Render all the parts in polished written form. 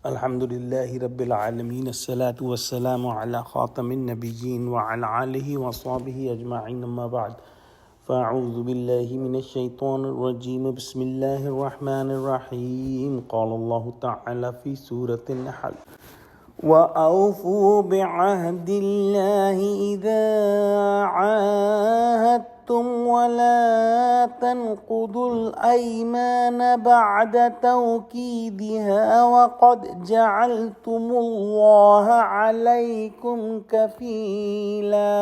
الحمد لله رب العالمين الصلاة والسلام على خاتم النبيين وعلى آله وصحبه أجمعين أما بعد فأعوذ بالله من الشيطان الرجيم بسم الله الرحمن الرحيم قال الله تعالى في سورة النحل وأوفوا بعهد الله إذا عاهدتم ولا تنقضوا الأيمان بعد توكيدها وقد جعلتم الله عليكم كفيلا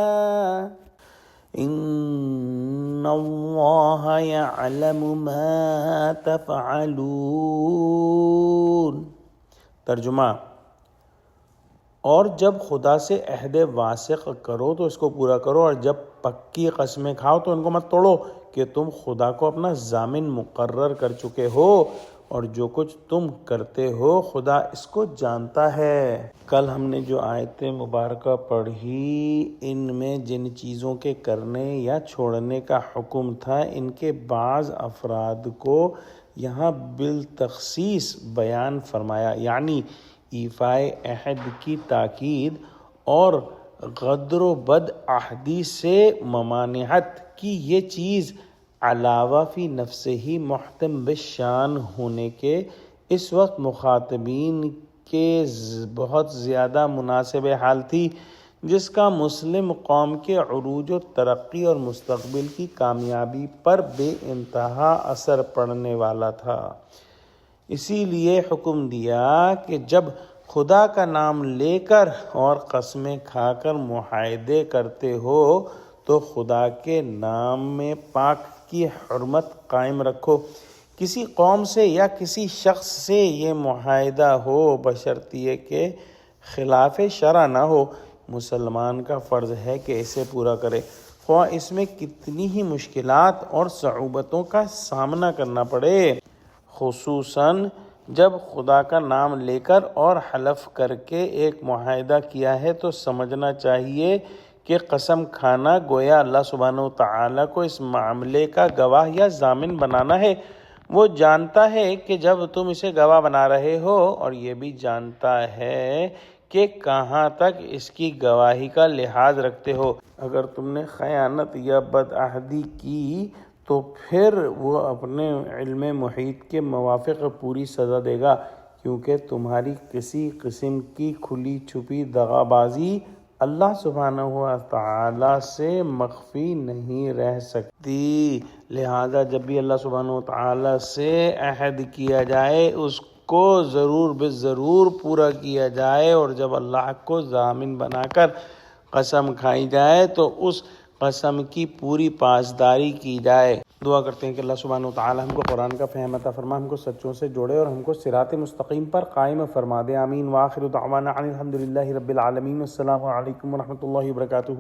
إن الله يعلم ما تفعلون۔ ترجمہ: اور جب خدا سے عہد واثق کرو تو اس کو پورا کرو، اور جب پکی قسمیں کھاؤ تو ان کو مت توڑو کہ تم خدا کو اپنا ضامن مقرر کر چکے ہو، اور جو کچھ تم کرتے ہو خدا اس کو جانتا ہے۔ کل ہم نے جو آیت مبارکہ پڑھی، ان میں جن چیزوں کے کرنے یا چھوڑنے کا حکم تھا، ان کے بعض افراد کو یہاں بالتخصیص بیان فرمایا، یعنی ایفائے عہد کی تاکید اور غدر و بد عہدی سے ممانعت کی یہ چیز علاوہ فی نفس ہی محتم بالشان ہونے کے اس وقت مخاطبین کے بہت زیادہ مناسب حال تھی، جس کا مسلم قوم کے عروج و ترقی اور مستقبل کی کامیابی پر بے انتہا اثر پڑنے والا تھا۔ اسی لیے حکم دیا کہ جب خدا کا نام لے کر اور قسمیں کھا کر معاہدے کرتے ہو تو خدا کے نام میں پاک کی حرمت قائم رکھو۔ کسی قوم سے یا کسی شخص سے یہ معاہدہ ہو بشرطیہ کہ خلاف شرع نہ ہو، مسلمان کا فرض ہے کہ اسے پورا کرے، خواہ اس میں کتنی ہی مشکلات اور صعوبتوں کا سامنا کرنا پڑے۔ خصوصاً جب خدا کا نام لے کر اور حلف کر کے ایک معاہدہ کیا ہے تو سمجھنا چاہیے کہ قسم کھانا گویا اللہ سبحانہ وتعالیٰ کو اس معاملے کا گواہ یا ضامن بنانا ہے۔ وہ جانتا ہے کہ جب تم اسے گواہ بنا رہے ہو، اور یہ بھی جانتا ہے کہ کہاں تک اس کی گواہی کا لحاظ رکھتے ہو۔ اگر تم نے خیانت یا بدعہدی کی تو پھر وہ اپنے علم محیط کے موافق پوری سزا دے گا، کیونکہ تمہاری کسی قسم کی کھلی چھپی دغا بازی اللہ سبحانہ وتعالیٰ سے مخفی نہیں رہ سکتی۔ لہذا جب بھی اللہ سبحانہ وتعالیٰ سے عہد کیا جائے اس کو ضرور بالضرور پورا کیا جائے، اور جب اللہ کو ضامن بنا کر قسم کھائی جائے تو اس قسم کی پوری پاسداری کی جائے۔ دعا کرتے ہیں کہ اللہ سبحانہ وتعالیٰ ہم کو قرآن کا فہم عطا فرما، ہم کو سچوں سے جوڑے اور ہم کو صراط مستقیم پر قائم فرما دے، آمین۔ وآخر دعوانا ان الحمد للہ رب العالمین۔ السلام علیکم ورحمۃ اللہ وبرکاتہ۔